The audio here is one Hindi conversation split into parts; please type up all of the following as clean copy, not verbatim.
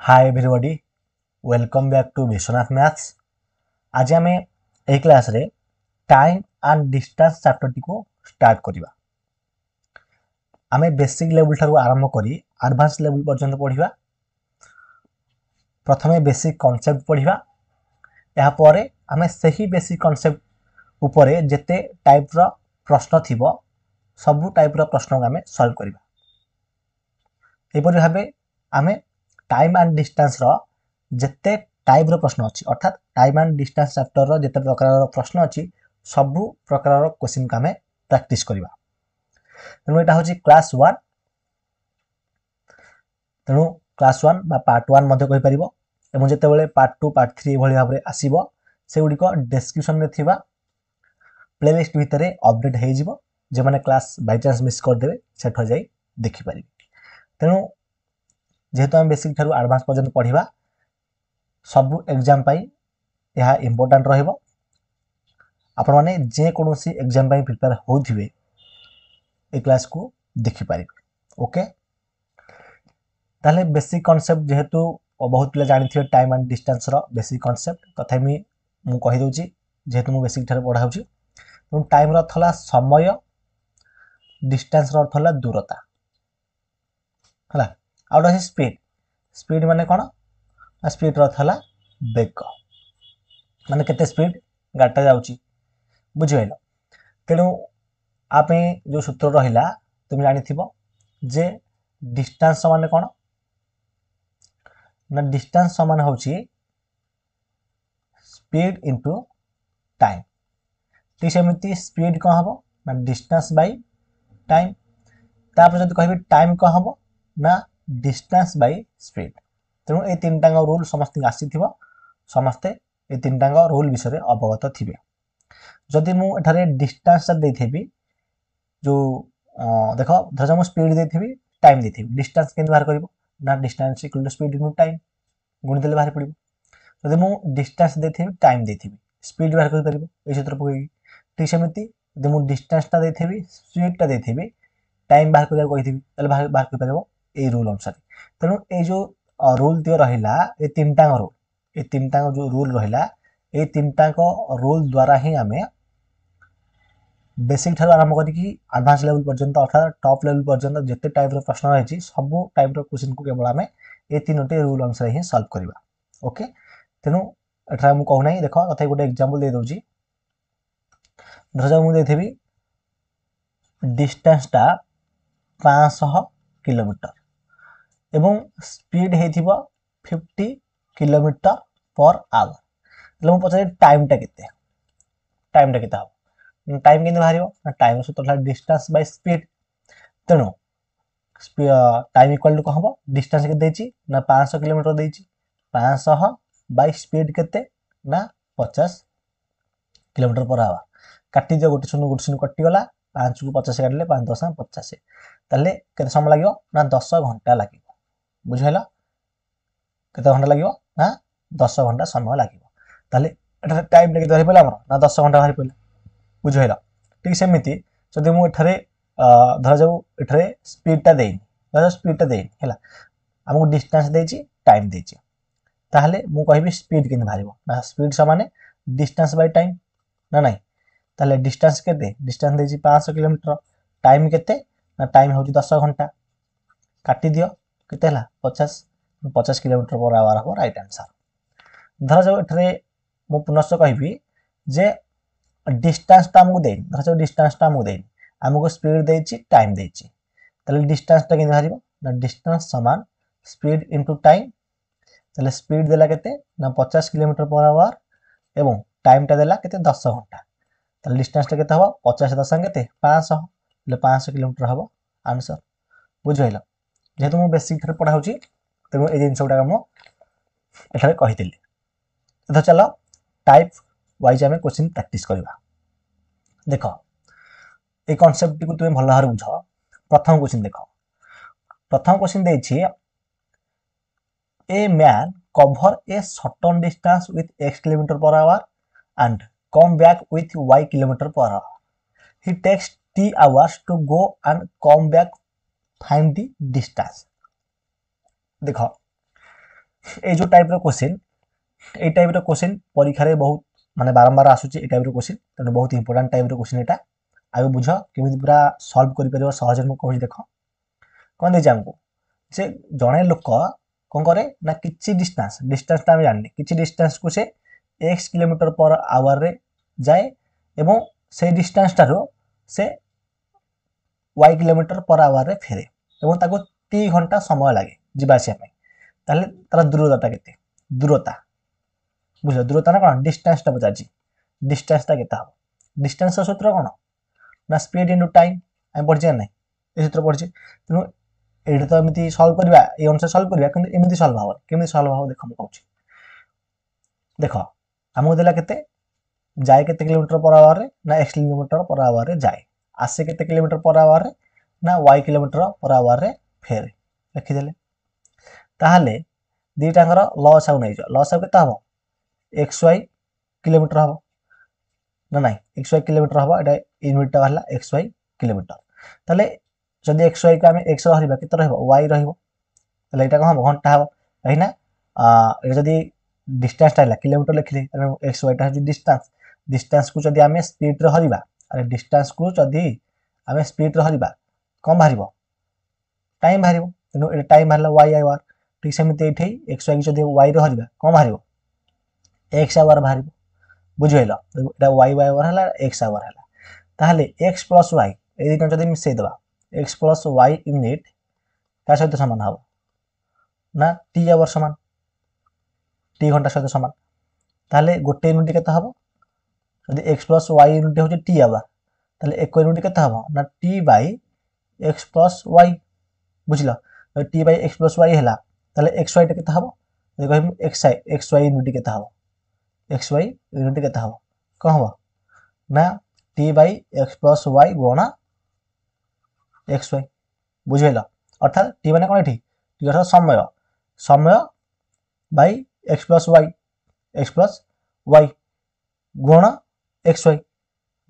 Hi everybody, welcome back to Vishwanath maths. आज आम ए क्लास रे टाइम एंड डिस्टेंस चैप्टर टी को स्टार्ट करिबा। आमे बेसिक लेवल ठारू आरंभ करी एडवांस लेवल पर्यंत पढ़िबा। प्रथमे बेसिक कांसेप्ट पढ़िबा, या परे आमे सही बेसिक कांसेप्ट उपरे जेते टाइप रो प्रश्न थिबो सब टाइप रो प्रश्न को आमे सॉल्व करिबा। एपरि भाबे आमे टाइम एंड डिस्टेंस रो जेते टाइप रो प्रश्न अछि, अर्थात टाइम एंड डिस्टेंस चैप्टर रो जेते प्रकार रो प्रश्न अछि सब प्रकार रो क्वेश्चन का हमें प्रैक्टिस करिबा। तेनु एटा होछि क्लास 1। तेनु क्लास 1 बा पार्ट 1 मध्ये कहि परिबो, एमु जेते बेले पार्ट 2 पार्ट 3 भली भाबरे आसीबो से गुडी को डिस्क्रिप्शन में थिबा प्लेलिस्ट भितरे अपडेट हे जिवो। जे माने क्लास बाय चांस मिस कर देबे सेठ जाई देखि परिबे। तेनु जेहेतु हम बेसिक ठारू एडवांस पर्यंत पढ़िबा, सब एग्जाम पाई यह इम्पोर्टेंट रहिबो। आपण माने जे कोनोसी एग्जाम पाई प्रिपेयर होथिबे ए क्लास को देखि पारिबे। ओके, ताले बेसिक कांसेप्ट जेहेतु बहुत पिला जानि थिबे टाइम एंड डिस्टेंस रो बेसिक कांसेप्ट, तथापि मु कहि दोची जेहेतु मु बेसिक ठारू पढा होची। तो टाइम रो अर्थ होला समय, डिस्टेंस रो अर्थ होला दूरता। हला आउट ऑफ स्पीड, स्पीड माने कोन? स्पीड रो अर्थ होला वेग, माने केते स्पीड गाटा जाउची, बुझियलो। तेनु आपे जो सूत्र रहिला तुम जानि थिबो जे डिस्टेंस माने कोन ना, डिस्टेंस समान होची स्पीड इनटू टाइम। ती सेमिति स्पीड को हबो ना डिस्टेंस बाय टाइम। तापर जदि कहबी टाइम को हबो ना डिस्टेंस बाय स्पीड। तेनु ए तीन टांग रूल समस्त आसी थिबो, समस्त ए तीन टांग रूल विषय अवगत थिबे। जदि मु एठारे डिस्टेंस देथिबी, जो देखो धर मु स्पीड देथिबी टाइम देथिबी, डिस्टेंस केन बाहर करबो ना distance equal to speed into time, गुणी देले बाहर पड़िबो। जदि मु डिस्टेंस देथिबी टाइम देथिबी, स्पीड बाहर कर परिबो ए सूत्र पकई। ठीक सेमिति जदि मु डिस्टेंस ता देथिबी स्पीड ता देथिबी टाइम बाहर कर कहिथिबी तले बाहर कर परिबो ए रूल अनुसार। तेनु ए जो रूल दियो रहिला ए तीन टांग रूल, ए तीन टांग जो रूल रहिला ए तीन टांग रूल द्वारा ही हमें बेसिक ठारू आरंभ करिकी एडवांस लेवल पर्यंत अर्थात टॉप लेवल पर्यंत जेते टाइप रो प्रश्न रहिछि सब टाइप रो क्वेश्चन को केवल हमें ए तीनोटे रूल अनुसार ही सॉल्व करबा। ओके, तेनु एठा मु कहू नै, देखो तथापि गोटे एग्जांपल दे दोजी। धर जा मु देथिबी डिस्टेंस ता 500 किलोमीटर एवं स्पीड हेथिबो 50 किलोमीटर पर आवर। ले मु पछे टाइम ता केते, टाइम ता केते हो टाइम केन बाहरियो ना टाइम सूत्र होला डिस्टेंस बाय स्पीड। तेनु टाइम इक्वल टू कहबो डिस्टेंस के देछि ना 500 किलोमीटर देछि, 500 बाय स्पीड केते ना 50 किलोमीटर पर आवर। काटी दियो गोटे शून्य कटि गला, 5 को 50 काटले 5 10 50, ताले केते समय लागियो ना 10 घंटा लागियो। बुझैला केते घंटा लागियो ना 10 घंटा समय लागियो। ताले एटा टाइम केते बाहरि पइला हमर ना 10 घंटा बाहरि पइला, बुझैला। ठीक सेमिति जदि मु एठारे धर जाऊ एठारे स्पीड ता देइन, धर स्पीड ता देइन हैला, हमहु डिस्टेंस देछि टाइम देछि, ताहले मु कहबी स्पीड केन बाहरिबो ना स्पीड समान डिस्टेंस बाय टाइम ना नहीं। ताहले डिस्टेंस केते, डिस्टेंस देछि 500 किलोमीटर, टाइम केते ना टाइम होछि 10 घंटा, काटी दियो केते हला 50 किलोमीटर पर आवर हो राइट आंसर। धर जाऊ एठारे मु पुनश्च कहबी जे डिस्टेंस ता हमकु देइन, धर जाऊ डिस्टेंस ता हमकु देइन, हमकु स्पीड देछि टाइम देछि, ताले डिस्टेंस ता केन बाहरिबो ना डिस्टेंस समान स्पीड इनटू टाइम। ताले स्पीड देला केते ना 50 किलोमीटर पर आवर एवं टाइम ता देला केते 10 घंटा। ताले डिस्टेंस ता केते हबो 50 10 केते 500, ले 500 किलोमीटर हबो आंसर। बुझैला, जेहेतु मु बेसिक थरे पढा होची तेनु ए जिंस उडा हम एठारे कहितली। तो चलो टाइप वाइज हमें क्वेश्चन प्रैक्टिस करबा। देखो ए कांसेप्ट को तुम भल भाबरे बुझ। प्रथम क्वेश्चन देखो, प्रथम क्वेश्चन देछि a man cover a certain distance with x kilometre per hour and come back with y kilometer per hour. He takes t hours to go and come back, find the distance. देखो ए जो टाइप रो क्वेश्चन ए टाइप रो क्वेश्चन परीक्षा रे बहुत माने बारंबार आसुची ए टाइप रो क्वेश्चन तेणु बहुत इंपोर्टेंट टाइप रो क्वेश्चन एटा आगे बुझ केमिति पूरा सॉल्व करि परिबो सहज में कहूँ देख कौन दे हमको से जड़े लोक कौन करे ना किसी डिस्टेंस डिस्टेंस आम जानी किसी डिस्टेंस को से x किलोमीटर पर आवर रे जाए एवं से डिस्टेंस टारो से y किलोमीटर पर आवर रे फेरे एवं ताको 3 घंटा समय लगे जीवा आसिया पे ताले तार दूरता केते दूरता बुझ दूरता ना कौन डिस्टेंस टा पचाची डिस्टेंस टा केता हो डिस्टेंस सूत्र कौन ना स्पीड इनटू टाइम हम पढ़छे नै ए सूत्र पढ़छे तेनु एटा तो एमती सॉल्व करबा ए अनुसार सॉल्व करबा किंतु एमती सॉल्व हो केमती सॉल्व हो देखो हम कहूँ देख हमको देला केते जाए केते किलोमीटर पर आवर रे ना x किलोमीटर पर आवर रे जाए आसे केते किलोमीटर पर आवर रे ना y किलोमीटर पर आवर रे फेरे लिखि देले ताहाले दीटांगर लॉस आउ नै जो लॉस आउ केता हो xy किलोमीटर हो ना नहीं xy किलोमीटर हो एटा यूनिट टा वाला xy किलोमीटर ताले जदि xy को आमे x रहइबा केते रहइबो y रहइबो ताले एटा कहबो घंटा हो कहिना एटा जदि डिस्टेंस टाइला किलोमीटर लिखले एक्स वाई टा जो डिस्टेंस डिस्टेंस को जदि आमे स्पीड रे हरिबा अरे डिस्टेंस को जदि आमे स्पीड रे हरिबा कम बाहरिबो टाइम बाहरिबो तेनु ए टाइम बाहरला y आवर ठीक सेमिते एठै एक्स वाई जदि y रे हरिबा कम बाहरिबो x our बाहरिबो बुझियला Etah y our हला x आवर हला ताहले x + y ए दिटा जदि मिसै दबा x + y यूनिट का सहित समान हबो ना t आवर समान टी घंटा सहित समान ताले गोटे यूनिट केता हबो जदि x + y यूनिट होचे t आवा ताले एक यूनिट केता हबो ना t / x + y बुझिला t / x + y हैला ताले x y केता हबो जे कहम x y यूनिट केता हबो x y यूनिट केता हबो क हबो ना t / x + y गुणा x y बुझिला अर्थात t माने कोन एठी t अर्थात समय समय by x plus y गुण एक्स वाई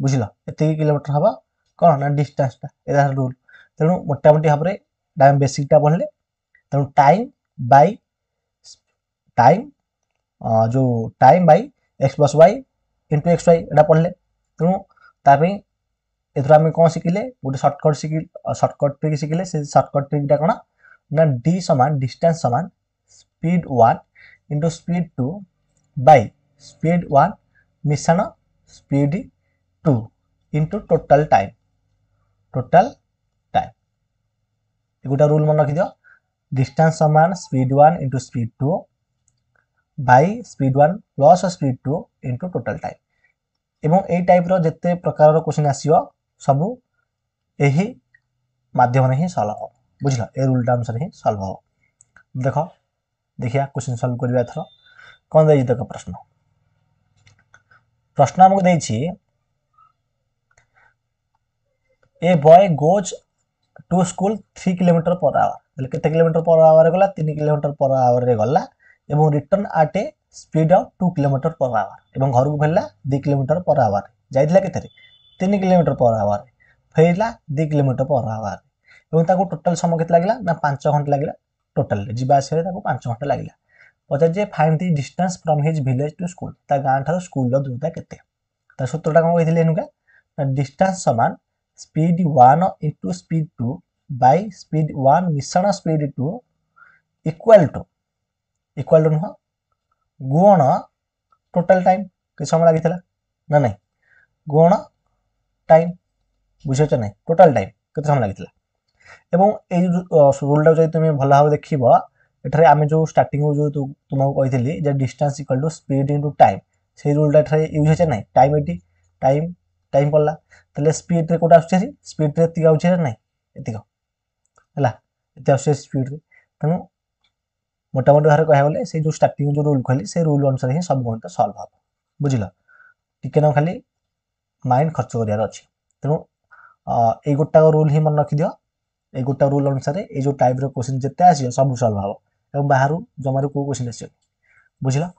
बुझिल एति किलोमीटर हबा कौन ना डिस्टेंस टा एदा रूल तेणु मोटामोटी भाव में टाइम बेसिक टा पढ़ले तेणु time by x plus y into x y एटा पढ़ले तेणु तापई एथरा आम कौन शिखिले गोटे सर्टकट ट्रिक शिखिले से सर्टकट ट्रिकटा कौन ना डी समान डिस्टेंस समान speed 1 into speed 2 by speed 1 मिश्रण स्पीड 2 इंटू टोटल टाइम एक गोटा रूल मन रखि दियो डिस्टेंस समान speed 1 into speed 2 by speed 1 plus speed 2 into total time एवं ए टाइप रो जते प्रकार रो क्वेश्चन आसीयो सबु एही माध्यम रे ही सॉल्व हो बुझला ए रूल टा अनुसार ही सॉल्व हो देखो देखिया क्वेश्चन सॉल्व करबा थरो कोन देई तक प्रश्न हमको देई छी a boy goes to school 3 kilometre per hour तले केते किलोमीटर पर आवर गला 3 किलोमीटर पर आवर रे गला एवं return at a speed of 2 kilometre per hour एवं घर को फेरला 2 किलोमीटर पर आवर जाइतला केते 3 किलोमीटर पर आवर फेरला 2 किलोमीटर पर आवर एवं ताको टोटल समय केते लागला ना 5 घंटा लागला टोटल जीवा आसे ताको 5 घंटा लागला पता जे find the distance from his village to school ता गां थारो स्कूल रो दूरता केते ता सूत्रटा कोन कहिथिले एनुका ना डिस्टेंस समान speed 1 into speed 2 by speed 1 मिश्रण speed 2 equal to नुह गुण टोटल टाइम के समय लागितला ना नहीं गुण टाइम बुझछ नहीं टोटल टाइम के समय लागितला एवं ए रूल टा जदि तुम भल भाव देखिबो एठरे आमे जो स्टार्टिंग जो तुमको कहिथिली जे distance equal to speed into time से रूल टा एठरे यूज होचे नहीं टाइम एटी टाइम पड़ला तले स्पीड रे कोटा आछे स्पीड रे तिगा आछे नहीं एतिक हला एते आछे स्पीड रे तनु मोटामोटी भारे कहया गले से जो स्टार्टिंग जो रूल कहली से रूल अनुसार ही सब गणित सॉल्व हो बुझिला टिके न खाली माइंड खर्च करियार अछि तनु ए गोटा रूल ही मन रखि दियो ए गोटा रूल अनुसार ए जो टाइप रो क्वेश्चन जते आसी सब सॉल्व हो एवं बाहरु जमारू को क्वेश्चन आसी बुझिला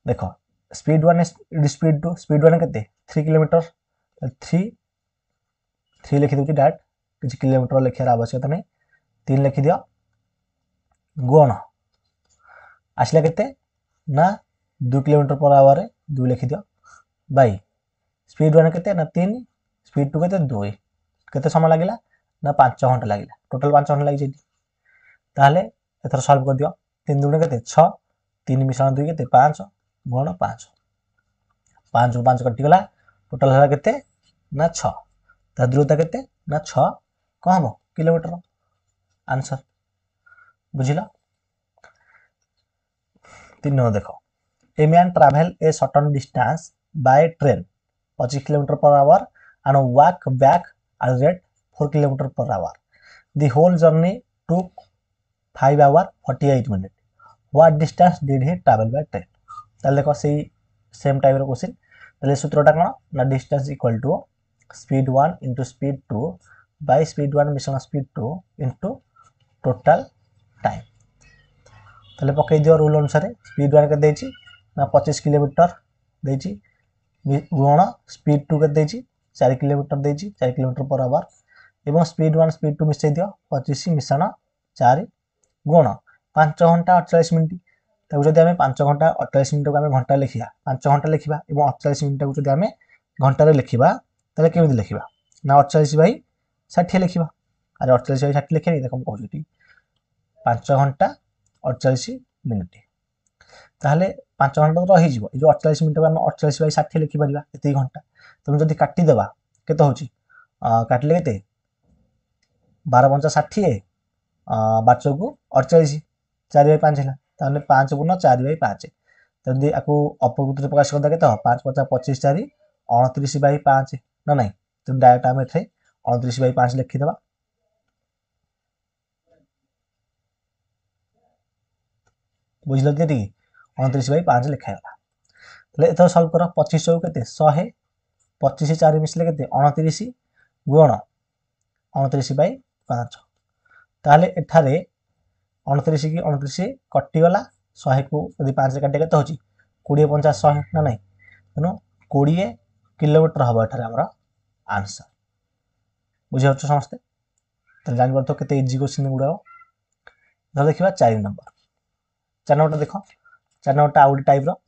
देखो स्पीड 1 स्पीड 2 स्पीड 1 केते 3 किलोमीटर 3 लिखि दउची डाट किछ किलोमीटर लिखियार आवश्यकता नहीं 3 लिखि दियो गुण आसला केते ना 2 किलोमीटर पर आवर रे 2 लिखि दियो बाई स्पीड 1 केते ना 3 स्पीड 2 केते 2 केते समय लागिला ना 5 घंटा लागिला टोटल 5 घंटा लागि जेती ताले एथर सॉल्व कर दियो 3 दुणे केते 6 3 मिश्रण 2 केते 5 गुण 5 5 को 5 कटि गला टोटल हला केते ना 6 ता दूरता केते ना 6 कौन हम किलोमीटर आंसर बुझिला 3 नंबर देखो a man travel A certain distance by train 25 kilometre per hour and walk back at rate 4 kilometer per hour. The whole journey took 5 hours 48 minutes. What distance did he travel by train? ताले देखो सही सेम टाइप रो क्वेश्चन ताले सूत्रटा कोन ना distance equal to speed 1 into speed 2 by speed 1 मिशन स्पीड 2 into टोटल टाइम ताले पकई दियो रूल अनुसार स्पीड 1 के देछि ना 25 किलोमीटर देछि गुण स्पीड 2 के देछि 4 किलोमीटर देछि 4 किलोमीटर पर आवर एवं स्पीड 1 स्पीड 2 मिसै दियो 25 मिशन 4 गुण 5 घंटा 48 मिनिट ताकू जदि हमें 5 घंटा 48 मिनिट को हमें घंटा लिखिबा 5 घंटा लिखिबा एवं 48 मिनिट को जदि हमें घंटा रे लिखिबा तले केमिति लिखिबा ना 48 बाई 60 लिखिबा अरे 48 बाई 60 लिखे देखो कहू छी 5 घंटा 48 मिनिट ताहले 5 घंटा तो रही जीवो ए जो 48 मिनिट को हम 48 बाई 60 लिखि परिबा एते घंटा तुम जदि काटी देबा केते होची काटले केते 12 5 60 12 को 48 4 बाई 5 हैला ताहले 5 गुण 4 बाई 5 जदि आकू अपकृत प्रकाश करदा केते 5 5 25 4 29 बाई 5 ना नहीं तो डायरेक्ट हम एथे 29 बाई 5 लिखि देबा बुझलो दे 29 बाई 5 लिखा गला तले एथो सॉल्व करो 25 को केते 100 25 4 मिसले केते 29 गुण 29 बाई 5 ताले एठारे 29 की 29 कटि गला 100 को यदि 5 काटे केते होची 20 50 100 ना नहीं तनो 20 किलोमीटर हबा एठारे हमरा आंसर बुझि होछ समस्ते त जानि परतो केते इजी क्वेश्चन गुडा त देखिबा 4 नंबर 4 नंबर देखो 4 नंबर आउट टाइप रो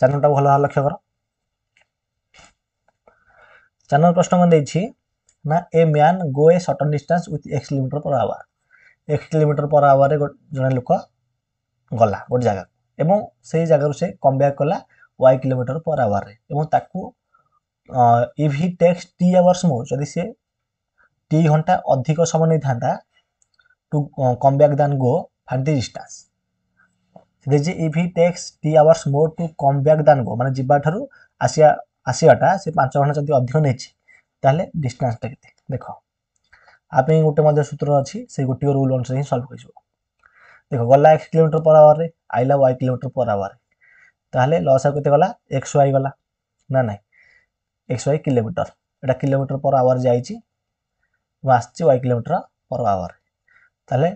4 नंबर भलो लक्ष्य करो 4 नंबर प्रश्न मन देछि ना a man go A certain distance with x kilometre per our x kilometre per hour रे जने लोक गला गोट जगह एवं सेही जगह से कम बैक कला y किलोमीटर पर आवर रे एवं ताकू if he takes t hours more जदि से t घंटा अधिक समय नै थांता to come back then go find the distance जे if he takes t hours more to come back then go माने जिबा थारु आसियाटा से 5 घंटा जदि अधिक नेछि ताले डिस्टेंस ता केते देखो आपे गोटे मध्ये सूत्र अछि से गोटे रूल अनुसार ही सॉल्व होइजो देखो गला x किलोमीटर पर आवर रे आइला y किलोमीटर पर आवर ताले लॉस केते गला xy गला ना नहीं xy किलोमीटर एटा किलोमीटर पर आवर जाईची वासची y किलोमीटर पर आवर ताले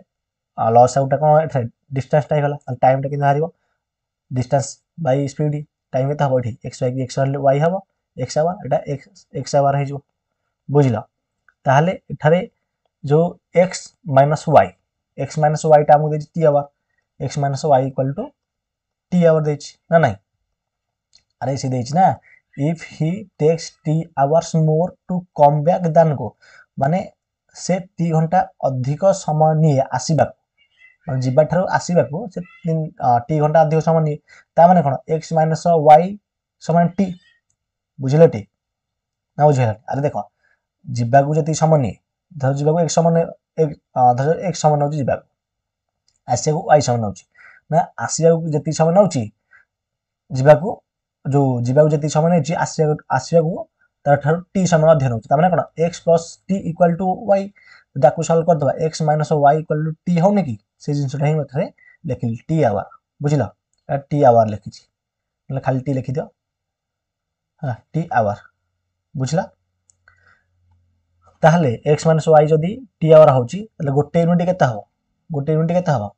लॉस आउट कोन एठे डिस्टेंस टा गला ताले टाइम टा किन हारिबो डिस्टेंस बाय स्पीड टाइम केते हबो एठी xy की x y हबो x आवर एटा x आवर हे जो बुझिला ताले एठारे जो x माइनस y टा हमु देछि t hour x minus y equal to t hour देछि ना नहीं अरे से देछि ना if he takes t hours more to come back then go माने से t घंटा अधिक समय निये आसीबा माने जिबा थारु आसीबा को से t घंटा अधिक समय निये ता माने कोन x माइनस y समान t बुझिलो टी ना बुझिला अरे देखो जिबा को जति समय निये धर जिबा को एक समय एक धर एक समय नउची जिबा आसिया को y समय नउची ना आसिया को जति समय नउची जिबा को जो जिबा को जति समय नउची आसिया को तार थारु t समय अध्ययन होची ता माने कोन x + t = y दाकू सॉल्व कर दबा x - y = t होने की से जिंसटा ही मथरे लिखिल t आवर बुझिला t आवर लिखिची मतलब खाली t लिखि दियो हां t आवर बुझला ताहले x - y जदी t आवर होची तले गोटे यूनिट केते हबो गोटे यूनिट केते हबो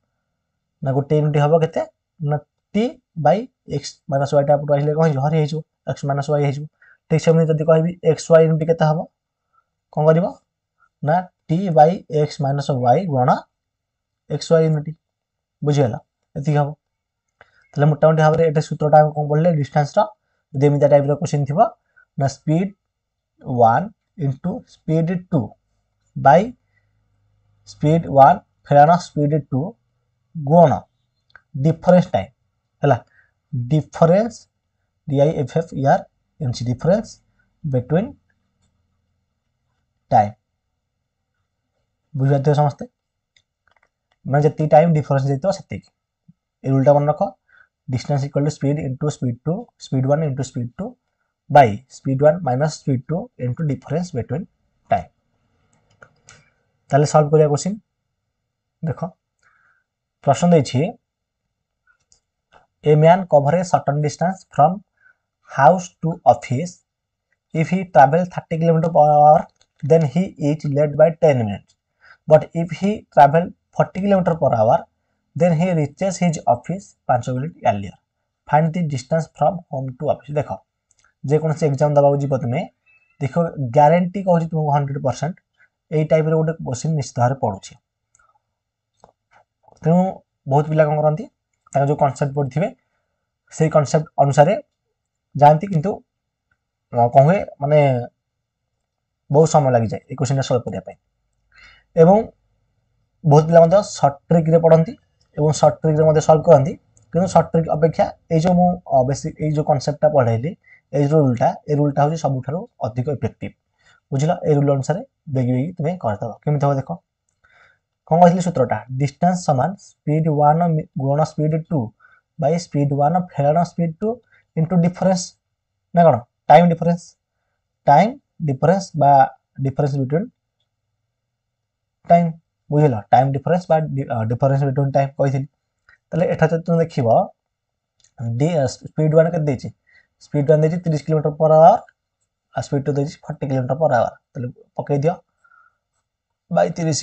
ना गोटे यूनिट हबो केते ना t / x - y टा पुट आइले कहि हरि हेजो x - y हेजो ठीक सेमि जदी कहबी xy यूनिट केते हबो कोन करबो ना t / x - y गुणा xy यूनिट बुझियला एति हम तले मोटामोटी भाव एटा सूत्रटा हम कोन पढले डिस्टेंस रो जदि एमिता टाइप रो क्वेश्चन थिबो ना speed 1 into speed 2 by speed 1 फेराना स्पीड 2 गुण डिफरेंस टाइम हला डिफरेंस DIFFER एनसी डिफरेंस बिटवीन टाइम बुझाते समझते माने जति टाइम डिफरेंस देतो सेति ए रूलटा मन रखो distance equal to speed into speed 2 speed 1 into speed 2 by speed 1 minus speed 2 into difference between time ताले सॉल्व करिया क्वेश्चन देखो प्रश्न देछि a man cover a certain distance from house to office if he travel 30 km per hour then he is late by 10 minutes but if he travel 40 km per hour then he reaches his office 5 minutes earlier find the distance from home to office देखो जे कोन से एग्जाम दबाउ जी तुमे देखो गारंटी कहू तुमको 100% एई टाइप रे गोटे क्वेश्चन निश्चित भारे पडुछि तेणु बहुत पिला कोन करंती ताका जो कांसेप्ट पढिथिबे सेही कांसेप्ट अनुसार जानती किंतु कौन हुए माने बहुत समय लगी जाए ये क्वेश्चन सॉल्व करने एवं बहुत पिला सर्ट ट्रिक रे पढ़ती और सर्ट ट्रिक रे सॉल्व करती कि सर्ट ट्रिक अपेक्षा ये जो मु बेसिक ये जो कांसेप्टटा पढ़ाइली ये रूलटा हूँ सब अधिक इफेक्टिव बुझल ये रूल अनुसार बेगी बेगी तुम्हें करदेव केमी हम देख कौन कहते सूत्रटा डिस्टेंस समान स्पीड 1 गुण speed 2 by speed 1 Ferran speed 2 into difference ना कौन टाइम डिफरेंस बा डिफरेंस बिटवीन टाइम बुझल टाइम डिफरेंस बा डिफरेंस बिटवीन टाइम कही ताले एठा तुम देखिबो स्पीड 1 के देछि स्पीड 1 देछि 30 kilometre per our uh speed 2 देछि 40 किलोमीटर पर आवर ताले पकई दियो बाय 30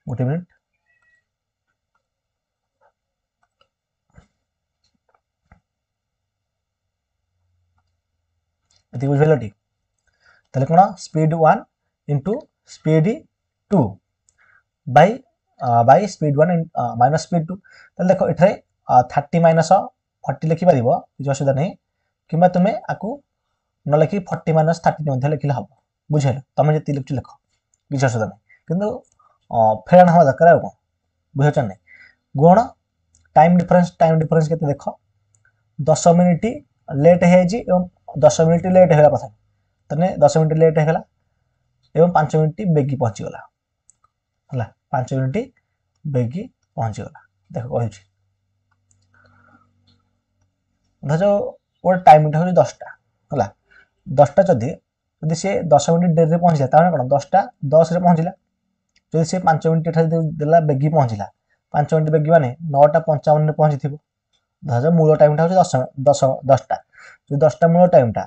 गोटे मिनिट एति बुझल टी ताले कोन speed 1 into speed 2 by speed 1 minus speed 2 ताले देखो एठरे 30 माइनस 40 लिखि परिबो किछ असुविधा नै किबा तुमे आकु न लिखि 40 माइनस 30 मध्ये लिखिले हबो बुझल तमे जति लिखि लिखो किछ असुविधा नै किंतु फेरान हवा दरकार आ बुझछ नै गुण टाइम डिफरेंस केते देखो 10 मिनिट लेट है जी एवं 10 मिनिट लेट है कथा तने 10 मिनिट लेट है एवं 5 मिनिट बेगी पहुंची गला हला 5 मिनिट बेगी पहुंची गला देखो कहू छी धजो और टाइम टा हो 10 टा हला 10 टा जदी से 10 मिनिट देर रे पहुंचला ताने कोन 10 टा 10 रे पहुंचला जदी से 5 मिनिट ठा देला बेगी पहुंचला 5 मिनिट बेगी माने 9 टा 55 रे पहुंची थिबो धजो मूल टाइम टा हो 10 टा जो 10 टा मूल टाइम टा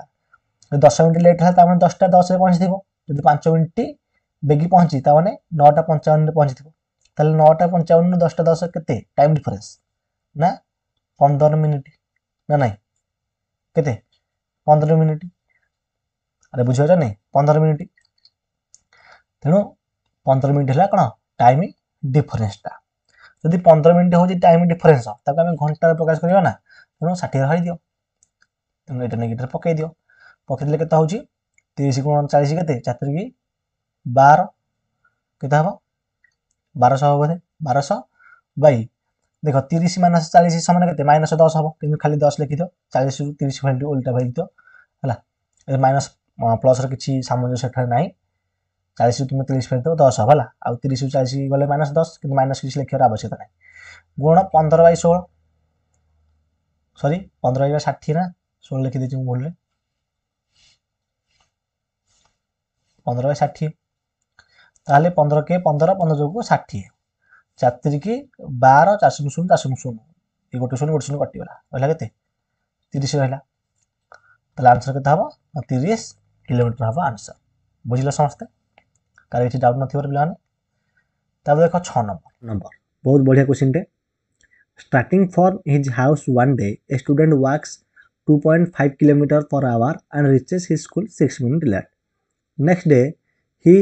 10 मिनिट लेट है ताने 10 टा 10 रे पहुंची थिबो जदी 5 मिनिट बेगी पहुंची ता माने 9 टा 55 रे पहुंची थिबो ताले 9 टा 55 नु 10 टा 10 केते टाइम डिफरेंस ना 15 मिनिट ना नहीं केते 15 मिनिट अरे बुझियो नै 15 मिनिट तेणु 15 मिनिट है कौन टाइम डिफरेंसटा जदि 15 मिनिट हूँ टाइम डिफरेंस ताको आम घंटा प्रकाश करवा ना तेणु 60 रही दियो तेणु ये नेगेटिव पकई दियो पकईदे के 30 गुण 40 के 4 की 12 के 1200 हम बोधे 1200 बाई देख 30 माइनस 40 समान के माइनस 10 हम कि खाली 10 लिखि दो 40 रु 30 वैल्यू उल्टा भाई दियो है माइनस प्लस किसी सामंजस्य ना 40 तुम 30 फेर दो 10 हम आ 30 रु 40 गले माइनस 10 कि माइनस किसी लिखार आवश्यकता ना गुण 15/16 सॉरी 15/60 ना 16 लिखी देछि भूल रे 15/60 ताले 15 के 15 जो 60 4 की 12 4 शून्य 4 शून्य ये गोटे शून्य कटि गला रहला केते 30 रहला ताले आंसर केते हबो 30 किलोमीटर हबो आंसर बुझिला समझते कार किसी डाउट नथिवर पिलाने तब देखो 6 नंबर बहुत बढ़िया क्वेश्चन टे starting from his house one day a student walks 2.5 kilometre per hour and reaches his school 6 minute late next day he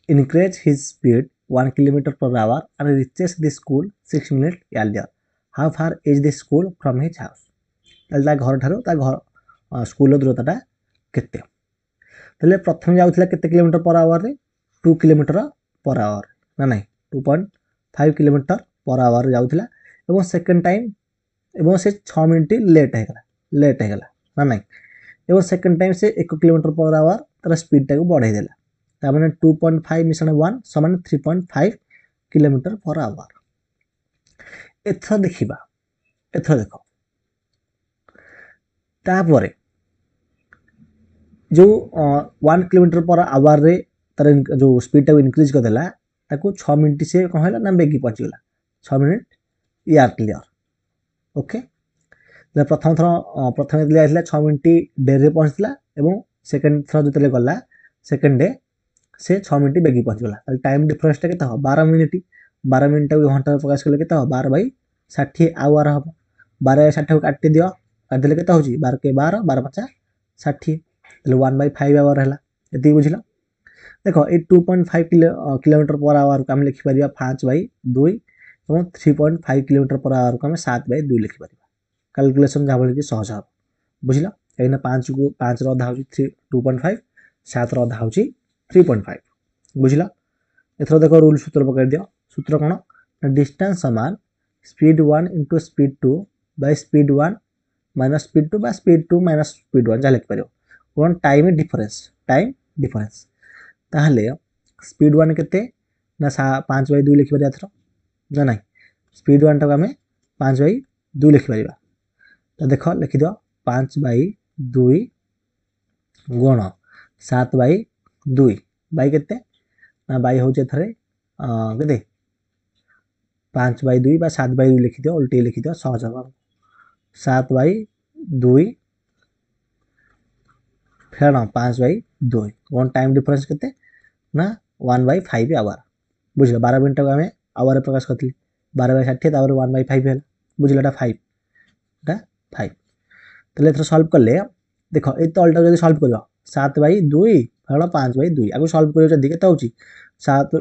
increase his speed 1 kilometer per hour and reaches the school 6 minutes earlier. How far is the school from his house ताले घर ठारो घर स्कूल दूरताटा केते ताले प्रथम जाउथला केते किलोमीटर पर आवर रे 2 किलोमीटर पर आवर ना नहीं 2.5 किलोमीटर पर आवर जाउथला एवं सेकंड टाइम एवं से 6 मिनिट लेट है गला ना नहीं एवं सेकंड टाइम से 1 किलोमीटर पर आवर तार स्पीड टाको बढ़ाई देला ता माने 2.5 मिशन 1 समान 3.5 किलोमीटर पर आवर एथर देखिबा एथर देखो तापरे जो 1 किलोमीटर पर आवर रे तार जो स्पीड टाको इंक्रीज कर देला ताको 6 मिनिट से कौन हैला ना बेगी पहुंच गला 6 मिनिट यार क्लियर ओके प्रथम थर प्रथम दिया 6 मिनिट डेरी पहुंचला एवं सेकंड थर जो गला सेकंड डे से 6 मिनिट बेगी पहुंच गला टाइम डिफरेंस टा केते हो 12 मिनिट को घंटा प्रकाश कले केते हो 12 बाई 60 आवर हो 12 60 को काटि दियो काट देले केते होची 12 के 12 12 50 60 એટલે 1/5 आवर हैला एति बुझिला देखो ए 2.5 किलोमीटर पर आवर को हम लिखि परिया 5/2 और 3.5 किलोमीटर पर आवर को हम 7/2 लिखि परिया कैलकुलेशन जा भली कि सहज हो बुझिला एना 5 को 5 रो आधा होची 2.5 7 रो आधा होची 3.5 बुझिला एथरो देखो रूल सूत्र पकड़ दियो सूत्र कोन डिस्टेंस समान speed 1 * speed 2 by speed 1 minus speed 2 by speed 2 minus speed 1 जा लिखि परियो कोन टाइम डिफरेंस ताहले स्पीड 1 केते ना 5/2 लिखि परिया एथरो ना नहीं स्पीड 1 टा हमें 5/2 लिखि परिबा तो देखो लिखि दियो 5/2 गुण 7/2 बाई केते ना बाई होचे थरे केते 5/2 बा 7/2 लिखि दियो उल्टी लिखि दियो सहज हो 7/2 फेर 5/2 वन टाइम डिफरेंस केते ना 1/5 आवर बुझला 12 मिनिट को हमें आवर प्रकाश करथि 12/60 तावर 1/5 हैला बुझलाटा 5 टा 5 तले एथरो सॉल्व करले देखो ए तलटा जदी सॉल्व करियो 7/2 फेर 5/2 आगु सॉल्व करियो जदी केता होची 7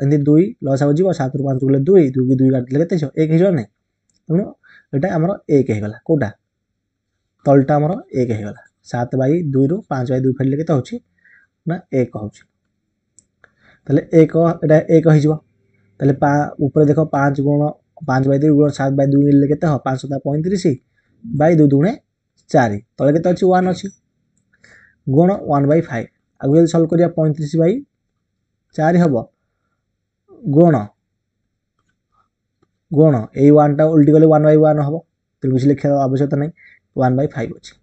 एंदी 2 लॉस हो जीवो 7 ରୁ 5 गले 2 2 की 2 काट ले केते 1 हे जो नै तनो एटा हमरो 1 हे गला कोटा तलटा हमरो 1 हे गला 7/2 ରୁ 5/2 फेरले केता होची ना 1 होची तले 1 एटा 1 हे जीवो तले ऊपर देखो 5 गुण 5/2 गुण 7/2 ले केते हो 535 बाई 2 दुणे 4 तले केते अछि 1 अछि गुण 1/5 आगु जदी सॉल्व करिया 35/4 हबो गुण ए 1 टा उल्टी गले 1/1 हबो तो कुछ लिखा आवश्यकता नहीं 1/5 अछि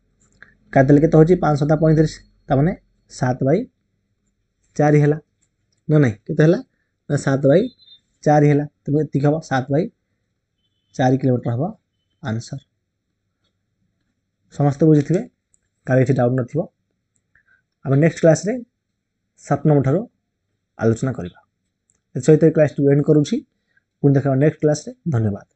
काटले केते होची 535 ता माने 7/4 हैला न नहीं केते हैला ना 7/4 हैला तो एति हबो 7/4 किलोमीटर हबो आंसर समस्त बुझिथिबे काले डाउट नथिबो हम नेक्स्ट क्लास रे 7 नंबर ठारो आलोचना करिबा एसो क्लास टू एंड करूची पुन देखा नेक्स्ट क्लास रे धन्यवाद।